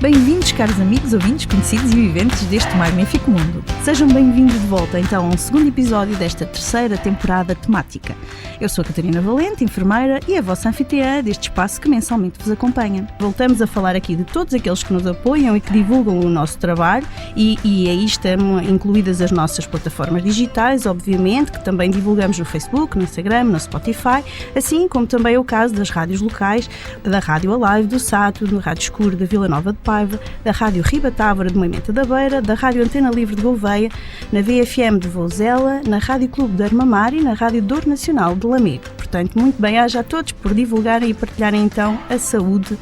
Bem-vindos, caros amigos, ouvintes, conhecidos e viventes deste magnífico mundo. Sejam bem-vindos de volta, então, a um segundo episódio desta terceira temporada temática. Eu sou a Catarina Valente, enfermeira e a vossa anfitriã deste espaço que mensalmente vos acompanha. Voltamos a falar aqui de todos aqueles que nos apoiam e que divulgam o nosso trabalho e aí estão incluídas as nossas plataformas digitais, obviamente, que também divulgamos no Facebook, no Instagram, no Spotify, assim como também é o caso das rádios locais, da Rádio Alive, do Sato, da Rádio Escuro da Vila Nova de Paiva, da Rádio Ribatávora de Moimenta da Beira, da Rádio Antena Livre de Gouveia, na VFM de Vouzela, na Rádio Clube de Armamar e na Rádio Dor Nacional de Lamego. Portanto, muito bem-aja a todos por divulgarem e partilharem então a saúde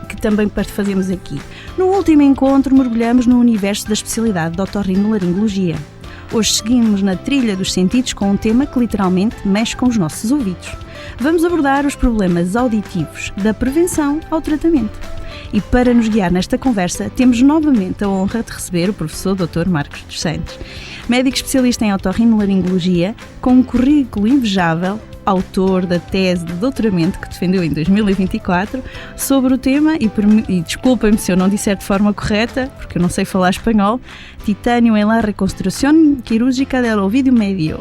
que também fazemos aqui. No último encontro mergulhamos no universo da especialidade de otorrinolaringologia. Hoje seguimos na trilha dos sentidos com um tema que literalmente mexe com os nossos ouvidos. Vamos abordar os problemas auditivos, da prevenção ao tratamento. E para nos guiar nesta conversa, temos novamente a honra de receber o professor Dr. Marcos dos Santos, médico especialista em otorrinolaringologia, com um currículo invejável, autor da tese de doutoramento que defendeu em 2024 sobre o tema, e desculpem-me se eu não disser de forma correta, porque eu não sei falar espanhol, Titânio en la reconstrucción quirúrgica del oído medio,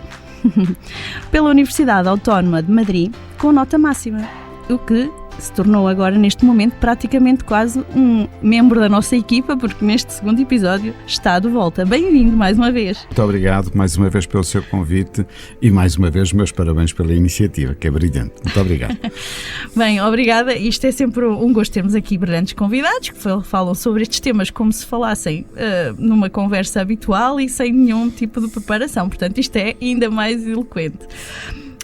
pela Universidade Autónoma de Madrid, com nota máxima, o que se tornou agora, neste momento, praticamente quase um membro da nossa equipa, porque neste segundo episódio está de volta. Bem-vindo mais uma vez. Muito obrigado mais uma vez pelo seu convite e mais uma vez meus parabéns pela iniciativa, que é brilhante. Muito obrigado. Bem, obrigada. Isto é sempre um gosto termos aqui brilhantes convidados que falam sobre estes temas como se falassem numa conversa habitual e sem nenhum tipo de preparação. Portanto, isto é ainda mais eloquente.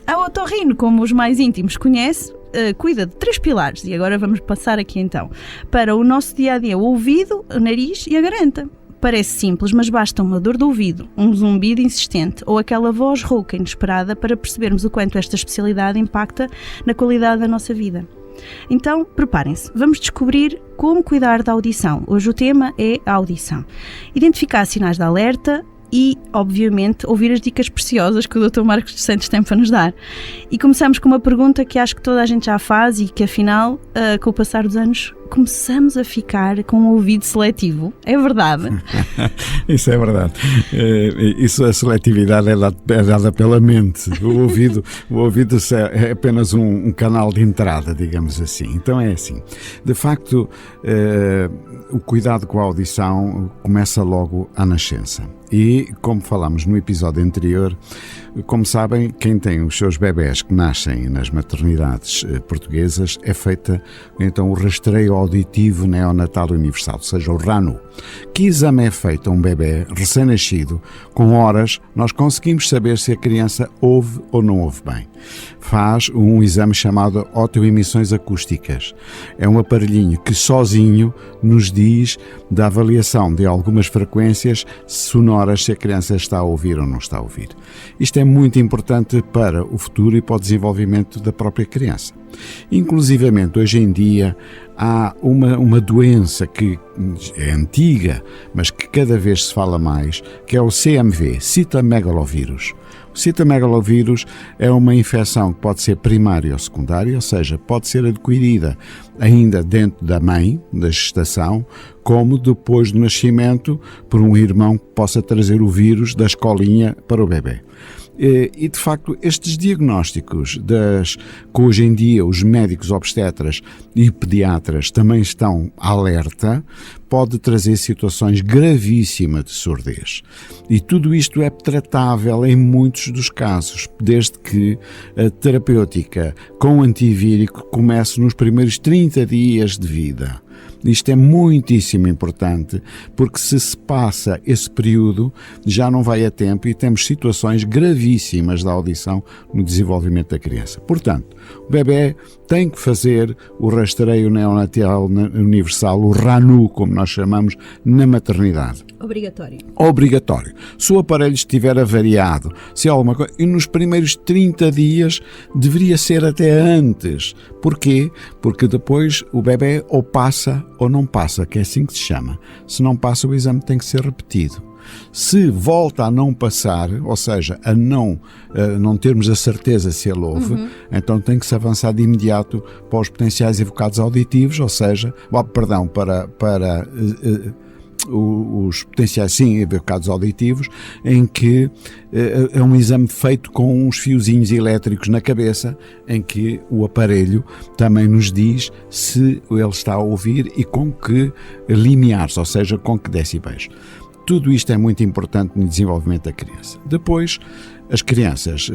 A otorrino, como os mais íntimos conhecem, cuida de 3 pilares, e agora vamos passar aqui então para o nosso dia-a-dia: o ouvido, o nariz e a garganta. Parece simples, mas basta uma dor de ouvido, um zumbido insistente ou aquela voz rouca inesperada para percebermos o quanto esta especialidade impacta na qualidade da nossa vida. Então, preparem-se, vamos descobrir como cuidar da audição. Hoje o tema é a audição. Identificar sinais de alerta e, obviamente, ouvir as dicas preciosas que o Dr. Marcos dos Santos tem para nos dar. E começamos com uma pergunta que acho que toda a gente já faz e que, afinal, com o passar dos anos, começamos a ficar com um ouvido seletivo. É verdade? Isso é verdade. Isso, a seletividade é dada pela mente. O ouvido é apenas um canal de entrada, digamos assim. Então é assim. De facto, o cuidado com a audição começa logo à nascença. E, como falámos no episódio anterior, como sabem, quem tem os seus bebés que nascem nas maternidades portuguesas é feita então o rastreio auditivo neonatal universal, ou seja, o RANU. Que exame é feito a um bebé recém-nascido? Com horas, nós conseguimos saber se a criança ouve ou não ouve bem. Faz um exame chamado otoemissões acústicas. É um aparelhinho que sozinho nos diz da avaliação de algumas frequências sonoras se a criança está a ouvir ou não está a ouvir. Isto é muito importante para o futuro e para o desenvolvimento da própria criança. Inclusivamente, hoje em dia, há uma doença que é antiga, mas que cada vez se fala mais, que é o CMV, citomegalovírus. O citomegalovírus é uma infecção que pode ser primária ou secundária, ou seja, pode ser adquirida ainda dentro da mãe, da gestação, como depois do nascimento por um irmão que possa trazer o vírus da escolinha para o bebê. E, de facto, estes diagnósticos que hoje em dia os médicos obstetras e pediatras também estão alerta, pode trazer situações gravíssimas de surdez. E tudo isto é tratável em muitos dos casos, desde que a terapêutica com antivírico comece nos primeiros 30 dias de vida. Isto é muitíssimo importante, porque se passa esse período, já não vai a tempo e temos situações gravíssimas da audição no desenvolvimento da criança. Portanto, o bebê tem que fazer o rastreio neonatal universal, o RANU, como nós chamamos, na maternidade. Obrigatório. Se o aparelho estiver avariado, se há alguma coisa, e nos primeiros 30 dias deveria ser até antes. Porquê? Porque depois o bebê ou passa ou não passa, que é assim que se chama. Se não passa, o exame tem que ser repetido. Se volta a não passar, ou seja, a não termos a certeza se ele ouve, então tem que se avançar de imediato para os potenciais evocados auditivos, ou seja, para os potenciais evocados auditivos, em que é um exame feito com uns fiozinhos elétricos na cabeça, em que o aparelho também nos diz se ele está a ouvir e com que limiares, ou seja, com que decibéis. Tudo isto é muito importante no desenvolvimento da criança. Depois, as crianças,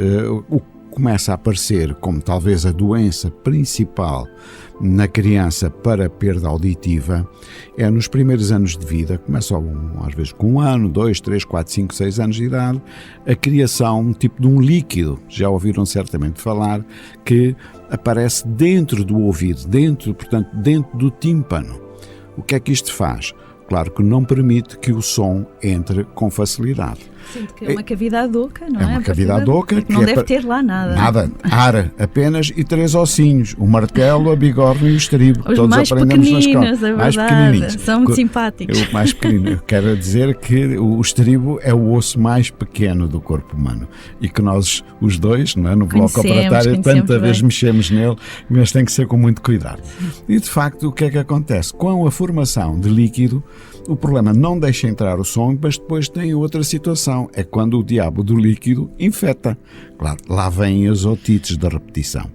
o que começa a aparecer como talvez a doença principal na criança para perda auditiva é nos primeiros anos de vida, começa às vezes com 1 ano, 2, 3, 4, 5, 6 anos de idade, a criação tipo de um líquido, já ouviram certamente falar, que aparece dentro do ouvido, portanto, dentro do tímpano. O que é que isto faz? Claro que não permite que o som entre com facilidade. Sinto que é uma cavidade oca, não é? É uma cavidade oca. Que não deve ter lá nada. Nada, ar apenas e 3 ossinhos, o martelo, a bigorna e o estribo. Os todos mais aprendemos na escola. É mais pequenininhos, são muito simpáticos. O mais pequenino, eu quero dizer que o estribo é o osso mais pequeno do corpo humano e que nós, os dois, não é? No bloco operatório, tanta vez mexemos nele, mas tem que ser com muito cuidado. E de facto, o que é que acontece? Com a formação de líquido, o problema não deixa entrar o som, mas depois tem outra situação, é quando o diabo do líquido infeta. Claro, lá vêm as otites da repetição.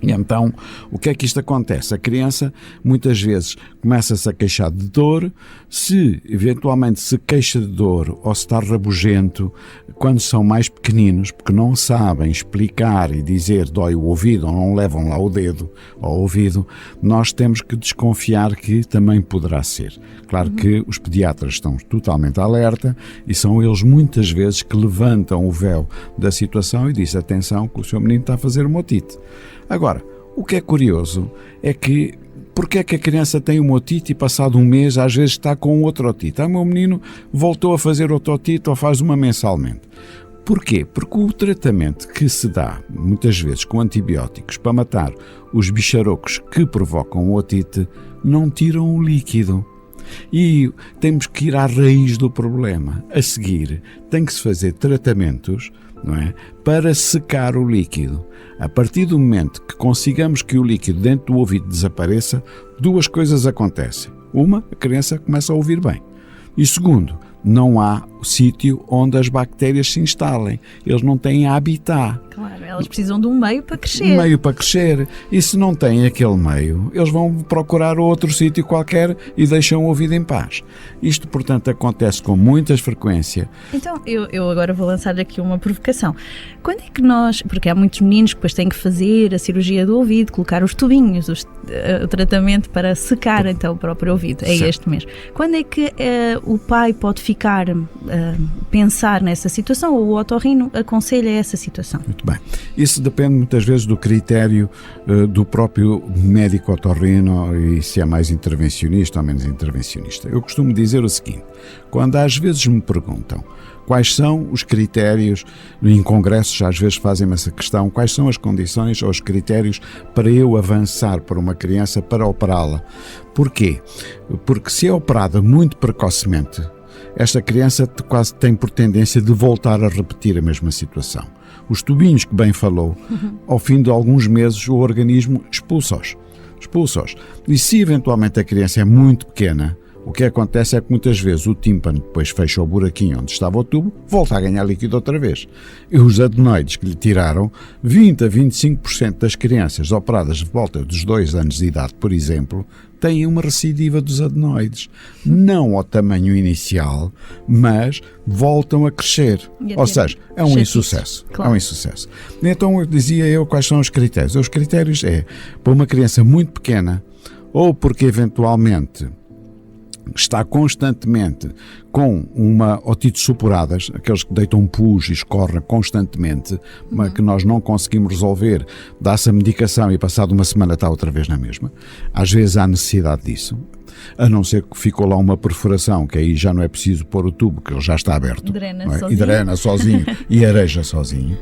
E então, o que é que isto acontece? A criança, muitas vezes, começa-se a queixar de dor. Se, eventualmente, se queixa de dor ou se está rabugento, quando são mais pequeninos, porque não sabem explicar e dizer dói o ouvido ou não levam lá o dedo ao ouvido, nós temos que desconfiar que também poderá ser. Claro que os pediatras estão totalmente alerta e são eles, muitas vezes, que levantam o véu da situação e dizem, atenção, que o seu menino está a fazer uma otite. Agora, o que é curioso é que porque é que a criança tem uma otite e passado um mês às vezes está com outra otite? O meu menino voltou a fazer outra otite ou faz uma mensalmente. Porquê? Porque o tratamento que se dá muitas vezes com antibióticos para matar os bicharocos que provocam a otite não tiram o líquido. E temos que ir à raiz do problema. A seguir, tem que se fazer tratamentos, não é, para secar o líquido. A partir do momento que consigamos que o líquido dentro do ouvido desapareça, 2 coisas acontecem. Uma, a criança começa a ouvir bem. E segundo, não há sítio onde as bactérias se instalem. Eles não têm habitat. Claro, elas precisam de um meio para crescer. Um meio para crescer. E se não têm aquele meio, eles vão procurar outro sítio qualquer e deixam o ouvido em paz. Isto, portanto, acontece com muita frequência. Então, eu agora vou lançar aqui uma provocação. Quando é que nós, porque há muitos meninos que depois têm que fazer a cirurgia do ouvido, colocar os tubinhos, o tratamento para secar então o próprio ouvido, é certo. Este mesmo. Quando é que o pai pode ficar, pensar nessa situação ou o otorrino aconselha essa situação? Muito bem. Isso depende muitas vezes do critério do próprio médico otorrino e se é mais intervencionista ou menos intervencionista. Eu costumo dizer o seguinte, quando às vezes me perguntam quais são os critérios, em congressos às vezes fazem-me essa questão, quais são as condições ou os critérios para eu avançar para uma criança para operá-la. Porquê? Porque se é operada muito precocemente, esta criança quase tem por tendência de voltar a repetir a mesma situação. Os tubinhos que bem falou, ao fim de alguns meses o organismo expulsa-os. E se eventualmente a criança é muito pequena, o que acontece é que muitas vezes o tímpano depois fecha o buraquinho onde estava o tubo, volta a ganhar líquido outra vez. E os adenoides que lhe tiraram, 20 a 25% das crianças operadas de volta dos 2 anos de idade, por exemplo, têm uma recidiva dos adenoides. Não ao tamanho inicial, mas voltam a crescer. Ou seja, é um insucesso. Claro. É um insucesso. Então eu dizia quais são os critérios. Os critérios é, para uma criança muito pequena, ou porque eventualmente está constantemente com uma otite supuradas, aqueles que deitam pus e escorrem constantemente, mas que nós não conseguimos resolver, dá-se a medicação e passado uma semana está outra vez na mesma. Às vezes há necessidade disso. A não ser que ficou lá uma perfuração, que aí já não é preciso pôr o tubo, que ele já está aberto. Drena não é? sozinho. E drena sozinho e areja sozinho.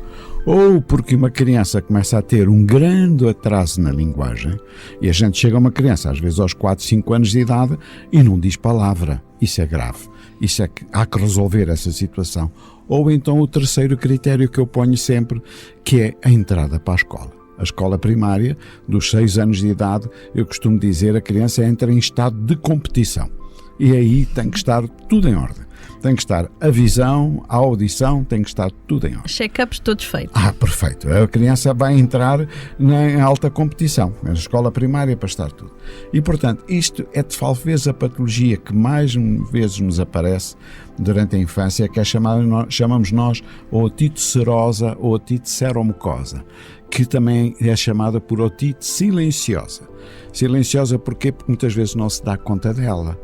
Ou porque uma criança começa a ter um grande atraso na linguagem, e a gente chega a uma criança, às vezes aos 4, 5 anos de idade, e não diz palavra. Isso é grave. Isso é que há que resolver essa situação. Ou então o terceiro critério que eu ponho sempre, que é a entrada para a escola. A escola primária, dos 6 anos de idade, eu costumo dizer, a criança entra em estado de competição. E aí tem que estar tudo em ordem. Tem que estar a visão, a audição, tem que estar tudo em ordem. Check-ups todos feitos. Perfeito. A criança vai entrar em alta competição, na escola primária, para estar tudo. E, portanto, isto é de talvez a patologia que mais vezes nos aparece durante a infância, que é chamamos nós otite serosa ou otite seromucosa, que também é chamada por otite silenciosa. Silenciosa porquê? Porque muitas vezes não se dá conta dela.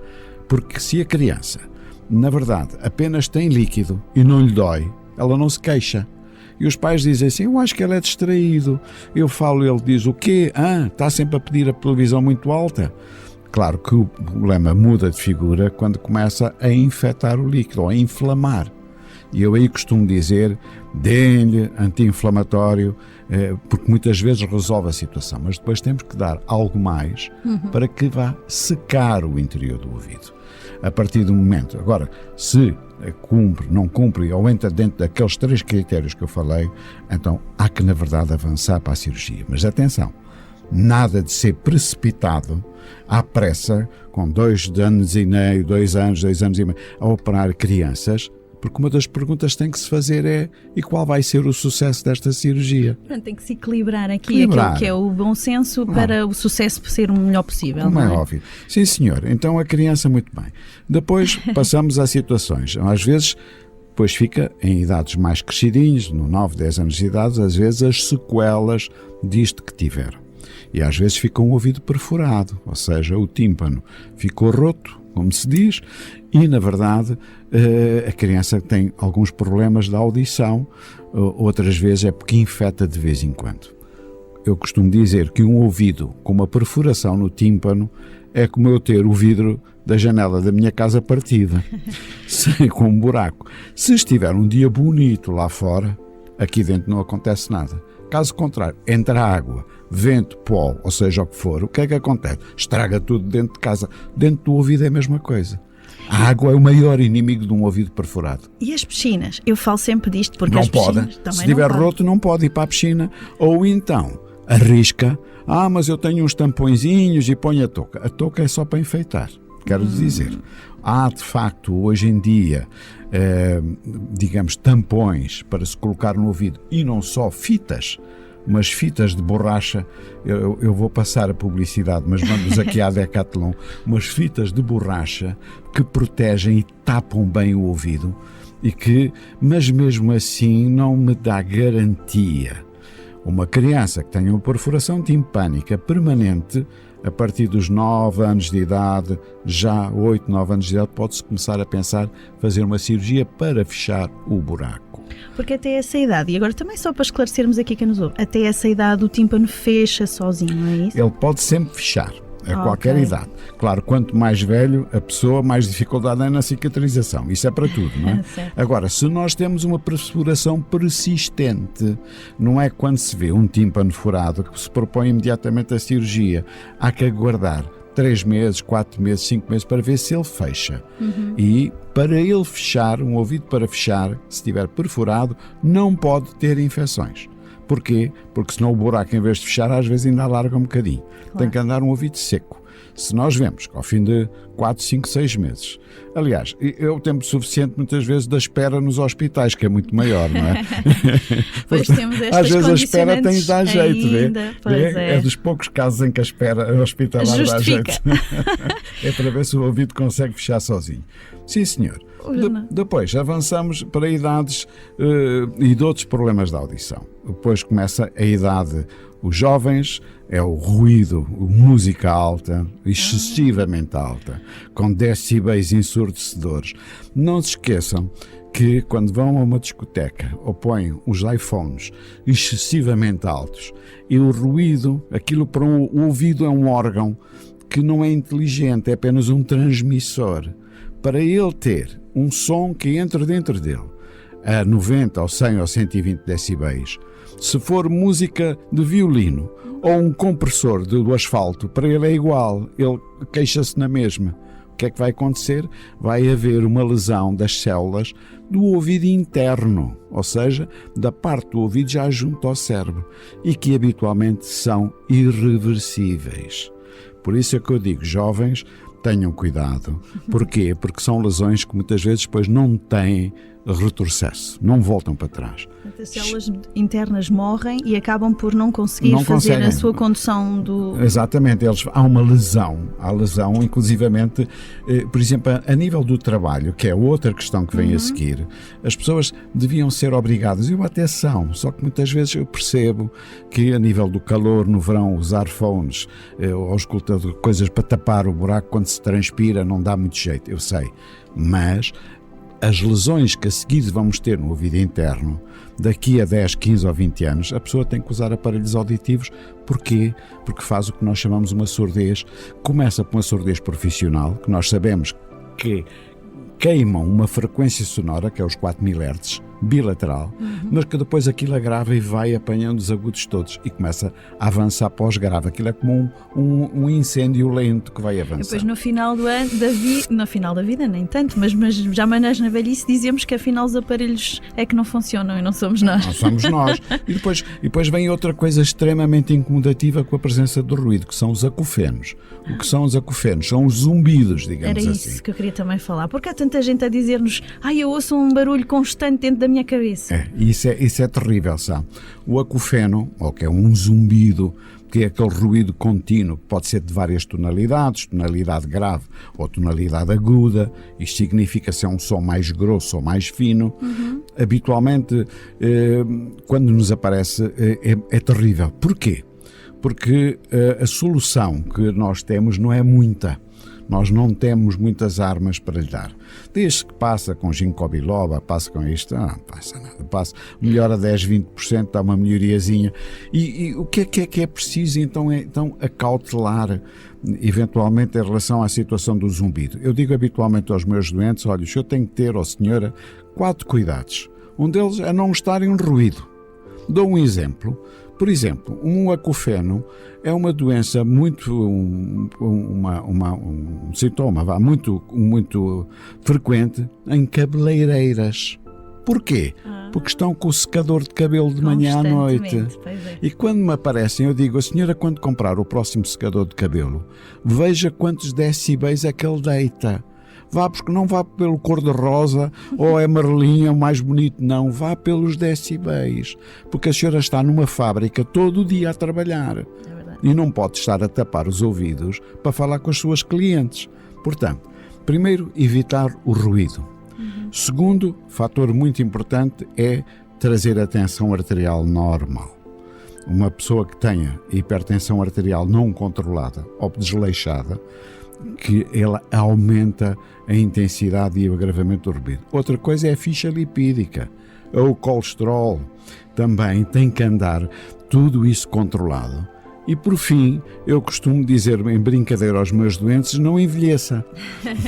Porque se a criança, na verdade, apenas tem líquido e não lhe dói, ela não se queixa. E os pais dizem assim, eu acho que ele é distraído. Eu falo, ele diz, o quê? Está sempre a pedir a televisão muito alta. Claro que o problema muda de figura quando começa a infectar o líquido, ou a inflamar. E eu aí costumo dizer, dê-lhe anti-inflamatório, porque muitas vezes resolve a situação, mas depois temos que dar algo mais para que vá secar o interior do ouvido. A partir do momento, agora, se cumpre, não cumpre, ou entra dentro daqueles 3 critérios que eu falei, então há que, na verdade, avançar para a cirurgia. Mas atenção, nada de ser precipitado à pressa, com 2 anos e meio, 2 anos e meio, a operar crianças, porque uma das perguntas que tem que se fazer é, e qual vai ser o sucesso desta cirurgia? Portanto, tem que se equilibrar aqui aquilo que é o bom senso para o sucesso ser o melhor possível. Como não é é óbvio. Sim, senhor. Então a criança, muito bem. Depois passamos a situações. Às vezes, depois fica em idades mais crescidinhas, no 9, 10 anos de idade, às vezes as sequelas disto que tiveram. E às vezes fica um ouvido perfurado, ou seja, o tímpano ficou roto, como se diz, e na verdade a criança tem alguns problemas de audição, outras vezes é porque infeta de vez em quando. Eu costumo dizer que um ouvido com uma perfuração no tímpano é como eu ter o vidro da janela da minha casa partida, com um buraco. Se estiver um dia bonito lá fora, aqui dentro não acontece nada. Caso contrário, entra água, vento, pó, ou seja o que for, o que é que acontece? Estraga tudo dentro de casa. Dentro do ouvido é a mesma coisa. A água é o maior inimigo de um ouvido perfurado. E as piscinas? Eu falo sempre disto porque não as piscinas pode. também Se estiver não podem. roto, não pode ir para a piscina. Ou então, arrisca. Mas eu tenho uns tampõezinhos e põe a touca. A touca é só para enfeitar. Quero dizer, há de facto hoje em dia, digamos, tampões para se colocar no ouvido e não só fitas, mas fitas de borracha. Eu vou passar a publicidade, mas vamos aqui à Decathlon, umas fitas de borracha que protegem e tapam bem o ouvido e que, mas mesmo assim não me dá garantia. Uma criança que tenha uma perfuração timpânica permanente, a partir dos 9 anos de idade, já 8, 9 anos de idade, pode-se começar a pensar fazer uma cirurgia para fechar o buraco. Porque até essa idade, e agora também só para esclarecermos aqui quem nos ouve, até essa idade o tímpano fecha sozinho, não é isso? Ele pode sempre fechar, a qualquer idade. Claro, quanto mais velho a pessoa, mais dificuldade é na cicatrização. Isso é para tudo, não é? Agora, se nós temos uma perfuração persistente, não é quando se vê um tímpano furado que se propõe imediatamente a cirurgia. Há que aguardar 3 meses, 4 meses, 5 meses para ver se ele fecha. E para ele fechar, um ouvido para fechar, se estiver perfurado, não pode ter infecções. Porquê? Porque senão o buraco, em vez de fechar, às vezes ainda alarga um bocadinho. Claro. Tem que andar um ouvido seco. Se nós vemos que ao fim de 4, 5, 6 meses, aliás, é o tempo suficiente muitas vezes da espera nos hospitais, que é muito maior, não é? Pois temos estas às vezes a espera tem de dar jeito, é dos poucos casos em que a espera hospitalar dá jeito. É para ver se o ouvido consegue fechar sozinho. Sim, senhor. Depois avançamos para idades e de outros problemas da audição. Depois começa a idade, os jovens, é o ruído, música alta, excessivamente alta, com decibéis ensurdecedores. Não se esqueçam que quando vão a uma discoteca ou põem os iPhones excessivamente altos, e o ruído, aquilo para o ouvido é um órgão que não é inteligente, é apenas um transmissor. Para ele ter um som que entra dentro dele a 90 ou 100 ou 120 decibéis, se for música de violino ou um compressor do asfalto, para ele é igual, ele queixa-se na mesma. O que é que vai acontecer? Vai haver uma lesão das células do ouvido interno, ou seja, da parte do ouvido já junto ao cérebro, e que habitualmente são irreversíveis. Por isso é que eu digo, jovens, tenham cuidado. Porquê? Porque são lesões que muitas vezes depois não têm retrocesso, não voltam para trás. As células internas morrem e acabam por não conseguir fazer a sua condução do... Exatamente, há uma lesão, inclusivamente, por exemplo, a nível do trabalho, que é outra questão que vem a seguir, as pessoas deviam ser obrigadas, eu até são, só que muitas vezes eu percebo que a nível do calor, no verão, usar fones ou escutador, coisas para tapar o buraco quando se transpira, não dá muito jeito, eu sei, mas as lesões que a seguir vamos ter no ouvido interno, daqui a 10, 15 ou 20 anos, a pessoa tem que usar aparelhos auditivos. Porquê? Porque faz o que nós chamamos uma surdez. Começa por uma surdez profissional, que nós sabemos que queimam uma frequência sonora, que é os 4000 Hz, bilateral, mas que depois aquilo agrava e vai apanhando os agudos todos e começa a avançar para os graves. Aquilo é como um incêndio lento que vai avançar. Depois no final da vida nem tanto, mas já mais na velhice dizemos que afinal os aparelhos é que não funcionam e não somos nós. Não somos nós. E depois vem outra coisa extremamente incomodativa com a presença do ruído, que são os acufenos. O que são os acufenos? São os zumbidos, digamos assim. Era isso que eu queria também falar, porque há tanta gente a dizer-nos eu ouço um barulho constante dentro da minha cabeça. Isso é terrível, sabe? O acufeno, ou que é um zumbido, que é aquele ruído contínuo, que pode ser de várias tonalidades, tonalidade grave ou tonalidade aguda, isto significa se é um som mais grosso ou mais fino. Habitualmente, quando nos aparece, é terrível. Porquê? Porque a solução que nós temos não é muita. Nós não temos muitas armas para lhe dar. Desde que passa com ginkgo biloba, passa com isto, não passa nada. Melhora 10, 20%, dá uma melhoriazinha. E o que é preciso então acautelar eventualmente em relação à situação do zumbido? Eu digo habitualmente aos meus doentes, olha, o senhor tem que ter, senhora, 4 cuidados. Um deles é não estar em ruído. Dou um exemplo. Por exemplo, um acufeno é uma doença um sintoma muito frequente em cabeleireiras. Porquê? Porque estão com o secador de cabelo de manhã à noite. E quando me aparecem, eu digo, a senhora, quando comprar o próximo secador de cabelo, veja quantos decibéis é que ele deita. Porque não vá pelo cor-de-rosa ou é amarelinho, é o mais bonito, não. Vá pelos decibéis. Porque a senhora está numa fábrica todo o dia a trabalhar. E não pode estar a tapar os ouvidos para falar com as suas clientes. Portanto, primeiro, evitar o ruído. Segundo, fator muito importante é trazer a tensão arterial normal. Uma pessoa que tenha hipertensão arterial não controlada ou desleixada, que ela aumenta a intensidade e o agravamento do ruído. Outra coisa é a ficha lipídica, o colesterol, também tem que andar tudo isso controlado. E por fim, eu costumo dizer em brincadeira aos meus doentes, não envelheça.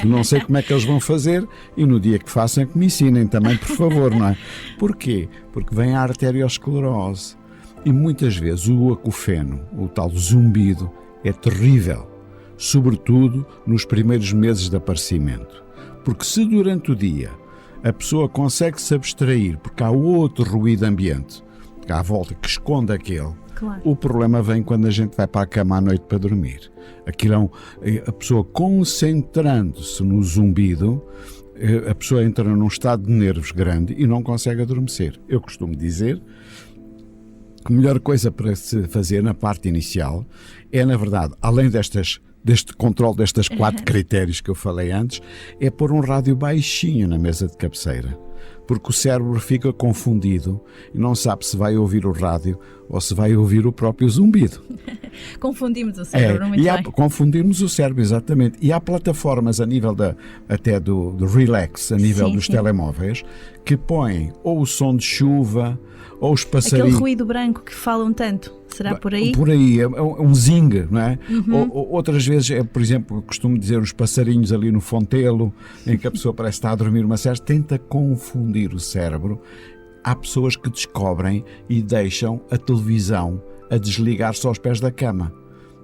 Não sei como é que eles vão fazer e no dia que façam que me ensinem também, por favor, não é? Porquê? Porque vem a arteriosclerose e muitas vezes o acufeno, o tal zumbido, é terrível. Sobretudo nos primeiros meses de aparecimento. Porque se durante o dia a pessoa consegue se abstrair, porque há outro ruído ambiente à volta que esconde aquele, claro. O problema vem quando a gente vai para a cama à noite para dormir. Aquilo a pessoa concentrando-se no zumbido, a pessoa entra num estado de nervos grande e não consegue adormecer. Eu costumo dizer que a melhor coisa para se fazer na parte inicial é, na verdade, além deste controle destes 4 critérios que eu falei antes, é pôr um rádio baixinho na mesa de cabeceira. Porque o cérebro fica confundido e não sabe se vai ouvir o rádio ou se vai ouvir o próprio zumbido. Confundimos o cérebro, muito bem. Confundimos o cérebro, exatamente. E há plataformas a nível até do Relax, a nível dos telemóveis, que põem ou o som de chuva ou os passarinhos. Aquele ruído branco que falam tanto. Será por aí? Por aí, é um zing, não é? Outras vezes, por exemplo, eu costumo dizer os passarinhos ali no Fontelo, em que a pessoa parece estar a dormir uma siesta, tenta confundir o cérebro. Há pessoas que descobrem e deixam a televisão a desligar-se aos pés da cama,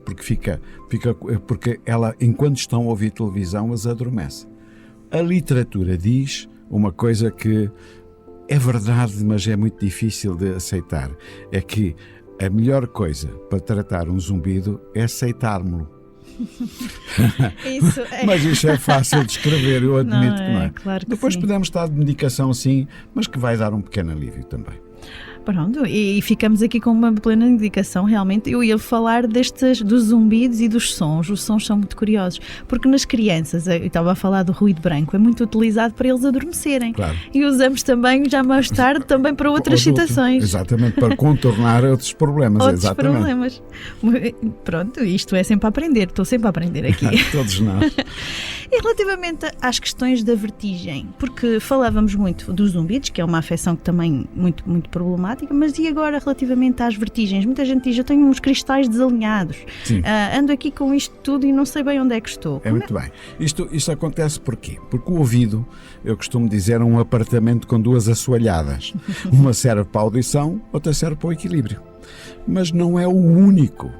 porque ela, enquanto estão a ouvir televisão, as adormece. A literatura diz uma coisa que é verdade, mas é muito difícil de aceitar, é que a melhor coisa para tratar um zumbido é aceitarmo-lo. Mas isso é fácil de escrever, eu admito que não é. Claro que depois sim. podemos estar de medicação sim, mas que vai dar um pequeno alívio também. Pronto, e ficamos aqui com uma plena indicação, realmente. Eu ia falar dos zumbidos e dos sons. Os sons são muito curiosos, porque nas crianças, eu estava a falar do ruído branco, é muito utilizado para eles adormecerem. Claro. E usamos também, já mais tarde, também para outras situações. Exatamente, para contornar outros problemas. Outros problemas. Pronto, isto é sempre a aprender, estou sempre a aprender aqui. Todos nós. E relativamente às questões da vertigem, porque falávamos muito dos zumbidos, que é uma afecção que também muito, muito problemática, mas e agora relativamente às vertigens? Muita gente diz, eu tenho uns cristais desalinhados, ando aqui com isto tudo e não sei bem onde é que estou. Muito bem. Isto acontece porquê? Porque o ouvido, eu costumo dizer, é um apartamento com duas assoalhadas. Uma serve para a audição, outra serve para o equilíbrio. Mas não é o único,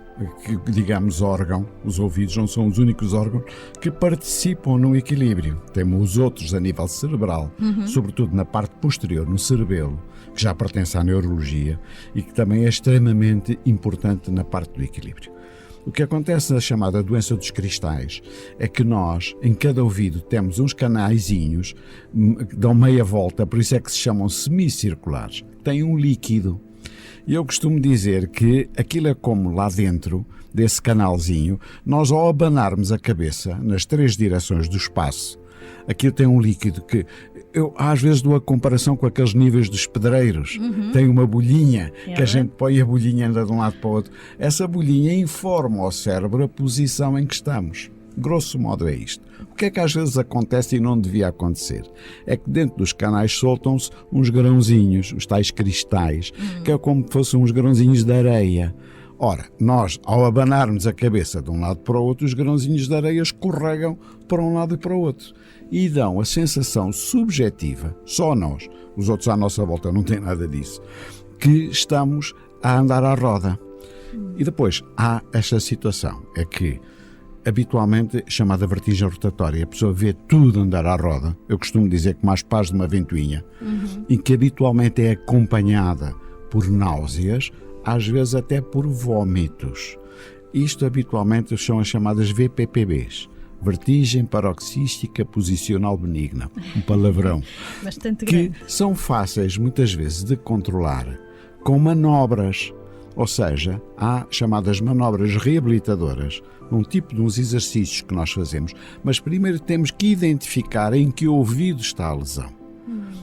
digamos, órgão, os ouvidos não são os únicos órgãos que participam no equilíbrio. Temos os outros a nível cerebral, sobretudo na parte posterior, no cerebelo, que já pertence à neurologia e que também é extremamente importante na parte do equilíbrio. O que acontece na chamada doença dos cristais é que nós, em cada ouvido, temos uns canaizinhos que dão meia volta, por isso é que se chamam semicirculares. Tem um líquido. E eu costumo dizer que aquilo é como lá dentro desse canalzinho, nós ao abanarmos a cabeça nas três direções do espaço, aquilo tem um líquido que eu às vezes dou a comparação com aqueles níveis dos pedreiros. Tem uma bolhinha que a gente põe, a bolhinha anda de um lado para o outro. Essa bolhinha informa ao cérebro a posição em que estamos. Grosso modo é isto. O que é que às vezes acontece e não devia acontecer? É que dentro dos canais soltam-se uns grãozinhos, os tais cristais, que é como se fossem uns grãozinhos de areia. Ora, nós, ao abanarmos a cabeça de um lado para o outro, os grãozinhos de areia escorregam para um lado e para o outro e dão a sensação subjetiva, só nós, os outros à nossa volta não têm nada disso, que estamos a andar à roda. E depois há esta situação, é que habitualmente chamada vertigem rotatória, a pessoa vê tudo andar à roda, eu costumo dizer que mais paz de uma ventoinha, e que habitualmente é acompanhada por náuseas, às vezes até por vômitos. Isto habitualmente são as chamadas VPPBs, vertigem paroxística posicional benigna, um palavrão, bastante que grande. são fáceis muitas vezes de controlar com manobras, ou seja, há chamadas manobras reabilitadoras, um tipo de uns exercícios que nós fazemos, mas primeiro temos que identificar em que ouvido está a lesão.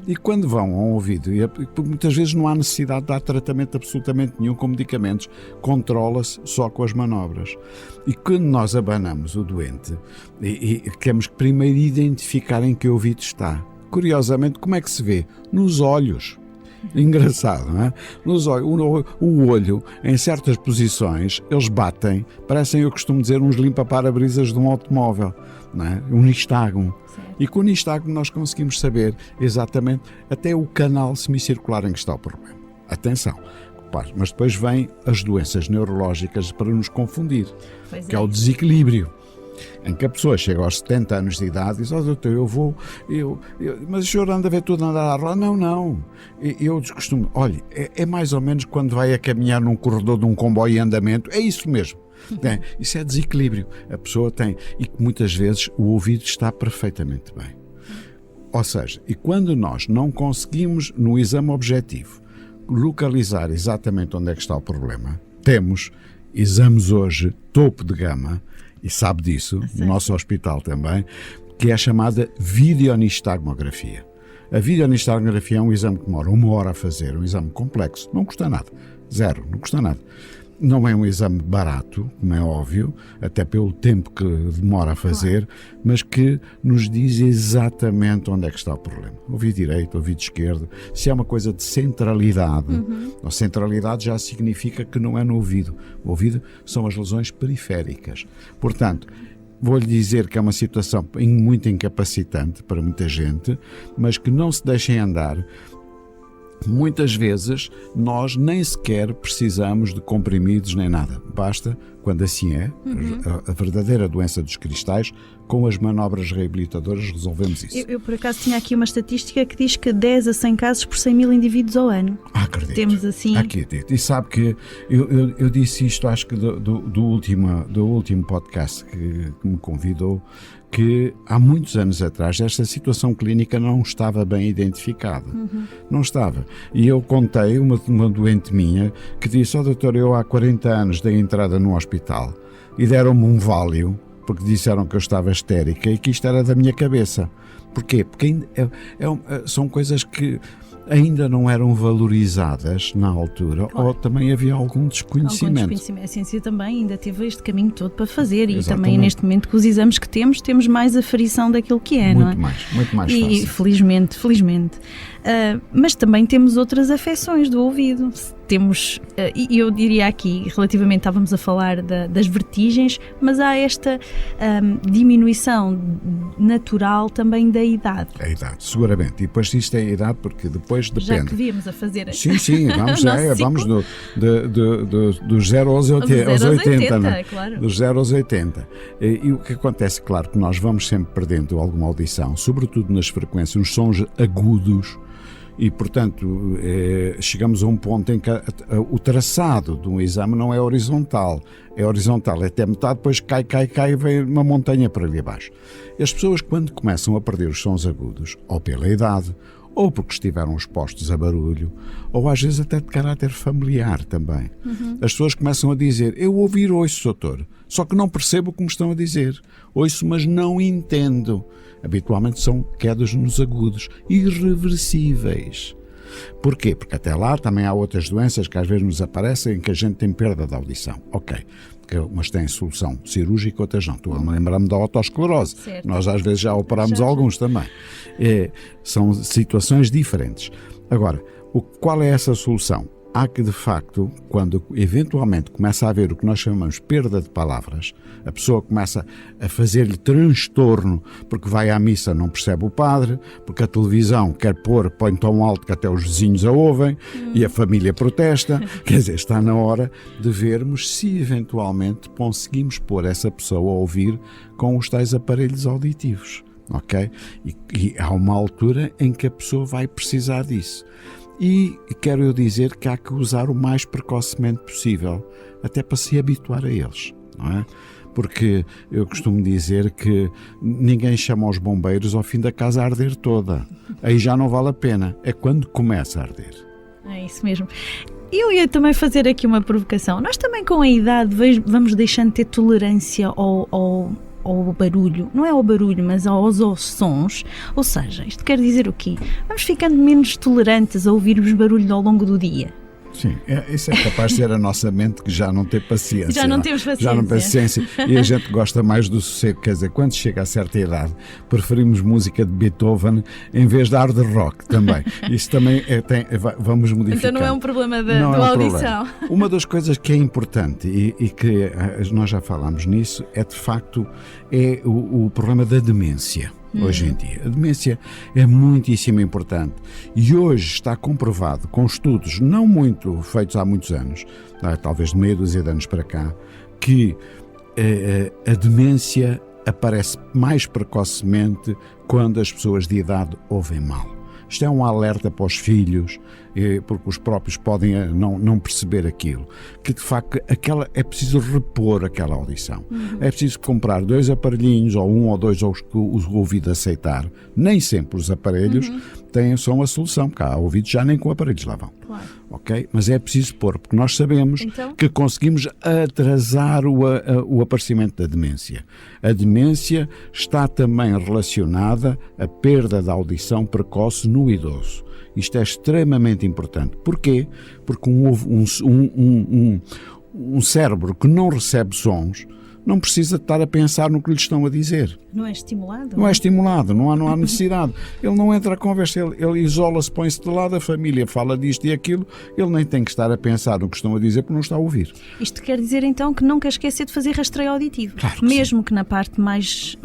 E quando vão a um ouvido, e muitas vezes não há necessidade de dar tratamento absolutamente nenhum com medicamentos, controla-se só com as manobras. E quando nós abanamos o doente, e temos que primeiro identificar em que ouvido está. Curiosamente, como é que se vê? Nos olhos. Engraçado, não é? Nos olhos, o olho, em certas posições, eles batem, parecem, eu costumo dizer, uns limpa-para-brisas de um automóvel, não é? Um nistagmo. E com o nistagmo nós conseguimos saber exatamente até o canal semicircular em que está o problema. Atenção, mas depois vêm as doenças neurológicas para nos confundir, que é o desequilíbrio, em que a pessoa chega aos 70 anos de idade e diz, doutor, mas o senhor anda a ver tudo andar à roda? Não. Eu costumo, olha, é mais ou menos quando vai a caminhar num corredor de um comboio em andamento, é isso mesmo. Isso é desequilíbrio. A pessoa tem, e que muitas vezes o ouvido está perfeitamente bem. Ou seja, e quando nós não conseguimos, no exame objetivo, localizar exatamente onde é que está o problema, temos exames hoje topo de gama, e sabe disso, no nosso hospital também, que é a chamada videonistagmografia. A videonistagmografia é um exame que demora 1 hora a fazer, um exame complexo, não custa nada, zero, não custa nada. Não é um exame barato, como é óbvio, até pelo tempo que demora a fazer, mas que nos diz exatamente onde é que está o problema. Ouvido direito, ouvido esquerdo, se é uma coisa de centralidade. A centralidade já significa que não é no ouvido. O ouvido são as lesões periféricas. Portanto, vou-lhe dizer que é uma situação muito incapacitante para muita gente, mas que não se deixem andar. Muitas vezes nós nem sequer precisamos de comprimidos nem nada. Basta, quando assim é, a verdadeira doença dos cristais, com as manobras reabilitadoras resolvemos isso. Eu por acaso tinha aqui uma estatística que diz que 10 a 100 casos por 100 mil indivíduos ao ano. Acredito. Temos assim... Acredito. E sabe que eu disse isto, acho que do último podcast que me convidou, que há muitos anos atrás esta situação clínica não estava bem identificada. Não estava. E eu contei uma doente minha que disse: doutor, eu há 40 anos dei entrada no hospital e deram-me um Valium, porque disseram que eu estava histérica e que isto era da minha cabeça. Porquê? Porque são coisas que ainda não eram valorizadas na altura, ou também havia algum desconhecimento. A ciência também ainda teve este caminho todo para fazer. Exatamente. E também neste momento com os exames que temos mais aferição daquilo que é, não é? Muito mais fácil. E felizmente. Mas também temos outras afecções do ouvido. Temos, e eu diria aqui, relativamente, estávamos a falar das vertigens, mas há esta diminuição natural também da idade. A idade, seguramente. E depois isto é a idade, porque depois depende. Já que víamos a fazer... Sim, vamos dos 0 aos 80, não é? Claro. Dos 0 aos 80. E o que acontece, claro, que nós vamos sempre perdendo alguma audição, sobretudo nas frequências, nos sons agudos. E, portanto, chegamos a um ponto em que o traçado de um exame não é horizontal. É horizontal, é até metade, depois cai e vem uma montanha para ali abaixo. E as pessoas, quando começam a perder os sons agudos, ou pela idade, ou porque estiveram expostos a barulho, ou às vezes até de caráter familiar também. As pessoas começam a dizer: eu ouço, doutor, só que não percebo o que me estão a dizer. Ouço, mas não entendo. Habitualmente são quedas nos agudos, irreversíveis. Porquê? Porque até lá também há outras doenças que às vezes nos aparecem em que a gente tem perda de audição. Ok, porque umas têm solução cirúrgica, outras não. Estou a lembrar-me da otosclerose. Certo. Nós às vezes já operámos alguns também. São situações diferentes. Agora, qual é essa solução? Há que, de facto, quando eventualmente começa a haver o que nós chamamos de perda de palavras, a pessoa começa a fazer-lhe transtorno porque vai à missa não percebe o padre, porque a televisão quer põe tão alto que até os vizinhos a ouvem e a família protesta. Quer dizer, está na hora de vermos se eventualmente conseguimos pôr essa pessoa a ouvir com os tais aparelhos auditivos. Ok? E há uma altura em que a pessoa vai precisar disso. E quero eu dizer que há que usar o mais precocemente possível, até para se habituar a eles, não é? Porque eu costumo dizer que ninguém chama os bombeiros ao fim da casa a arder toda. Aí já não vale a pena, é quando começa a arder. É isso mesmo. Eu ia também fazer aqui uma provocação. Nós também com a idade vamos deixando de ter tolerância ao barulho, não é ao barulho, mas aos sons. Ou seja, isto quer dizer o quê? Vamos ficando menos tolerantes a ouvirmos barulho ao longo do dia. Sim, isso é capaz de ser a nossa mente que já não tem paciência. Já não temos paciência. Já não tem paciência. E a gente gosta mais do sossego. Quer dizer, quando chega a certa idade, preferimos música de Beethoven em vez de hard rock também. Isso também vamos modificar. Então não é um problema da audição. Uma das coisas que é importante e que nós já falámos nisso é, de facto, o problema da demência. Hoje em dia. A demência é muitíssimo importante e hoje está comprovado com estudos não muito feitos há muitos anos, talvez de meia dúzia de anos para cá, que a demência aparece mais precocemente quando as pessoas de idade ouvem mal. Isto é um alerta para os filhos, porque os próprios podem não perceber aquilo. Que de facto é preciso repor aquela audição. É preciso comprar 2 aparelhinhos, ou 1 ou 2, ou o ouvido aceitar. Nem sempre os aparelhos são a solução, porque há ouvidos já nem com aparelhos lá vão. Claro. Ok? Mas é preciso pôr, porque nós sabemos que conseguimos atrasar o aparecimento da demência. A demência está também relacionada à perda da audição precoce no idoso. Isto é extremamente importante. Porquê? Porque um cérebro que não recebe sons não precisa estar a pensar no que lhe estão a dizer. Não é estimulado? Não é estimulado, não há necessidade. Ele não entra a conversa, ele isola-se, põe-se de lado, a família fala disto e aquilo, ele nem tem que estar a pensar no que estão a dizer porque não está a ouvir. Isto quer dizer então que nunca esquecer de fazer rastreio auditivo, claro que mesmo que na parte mais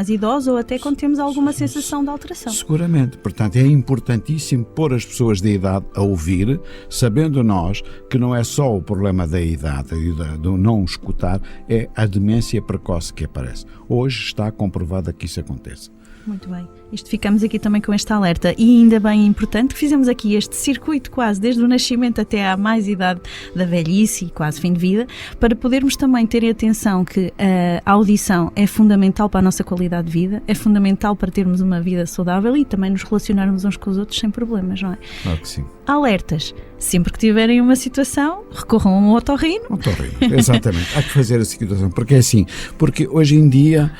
idosa ou até quando temos alguma sensação de alteração. Seguramente, portanto é importantíssimo pôr as pessoas de idade a ouvir, sabendo nós que não é só o problema da idade e do não escutar, é a demência precoce que aparece. Hoje está comprovado que isso acontece. Muito bem. Ficamos aqui também com este alerta e ainda bem importante que fizemos aqui este circuito quase desde o nascimento até à mais idade da velhice e quase fim de vida, para podermos também ter atenção que a audição é fundamental para a nossa qualidade de vida, é fundamental para termos uma vida saudável e também nos relacionarmos uns com os outros sem problemas, não é? Claro que sim. Alertas. Sempre que tiverem uma situação, recorram a um otorrino. Exatamente. Há que fazer a situação, porque é assim, porque hoje em dia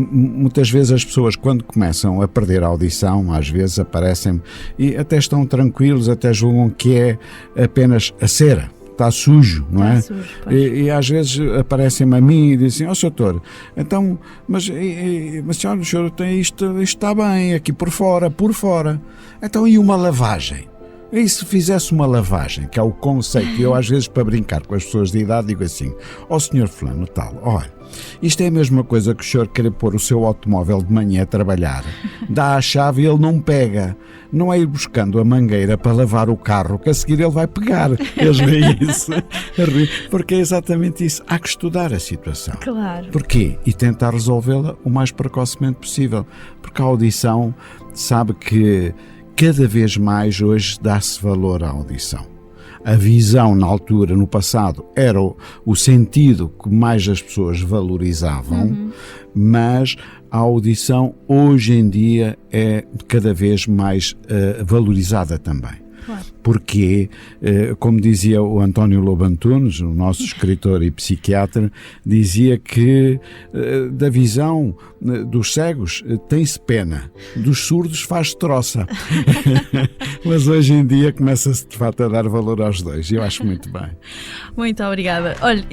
muitas vezes as pessoas quando começam a perder a audição, às vezes aparecem e até estão tranquilos, até julgam que é apenas a cera. Está sujo, não é? Sujo, e às vezes aparecem-me a mim e dizem, doutor, então, mas olha, o senhor tem isto está bem, aqui por fora, então e uma lavagem? E se fizesse uma lavagem, que é o conceito, eu às vezes para brincar com as pessoas de idade digo assim, senhor fulano tal, olha, isto é a mesma coisa que o senhor querer pôr o seu automóvel de manhã a trabalhar, dá a chave e ele não pega, não é ir buscando a mangueira para lavar o carro, que a seguir ele vai pegar, eles veem isso, porque é exatamente isso, há que estudar a situação. Claro. Porquê? E tentar resolvê-la o mais precocemente possível, porque a audição sabe que cada vez mais hoje dá-se valor à audição. A visão na altura, no passado, era o sentido que mais as pessoas valorizavam, mas a audição hoje em dia é cada vez mais valorizada também. Claro. Porque, como dizia o António Lobo Antunes, o nosso escritor e psiquiatra, dizia que da visão dos cegos tem-se pena, dos surdos faz-se troça. Mas hoje em dia começa-se de facto a dar valor aos dois, e eu acho muito bem. Muito obrigada. Olha,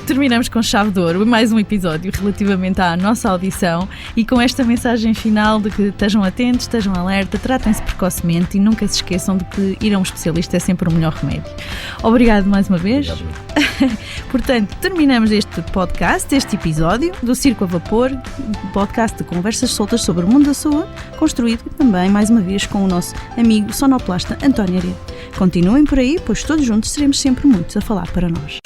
terminamos com chave de ouro, mais um episódio relativamente à nossa audição e com esta mensagem final de que estejam atentos, estejam alerta, tratem-se precocemente e nunca se esqueçam de que ir a um especialista é sempre o melhor remédio. Obrigado mais uma vez. Portanto, terminamos este podcast, este episódio do Circo a Vapor, podcast de conversas soltas sobre o mundo da saúde, construído também, mais uma vez, com o nosso amigo sonoplasta António Aredo. Continuem por aí, pois todos juntos seremos sempre muitos a falar para nós.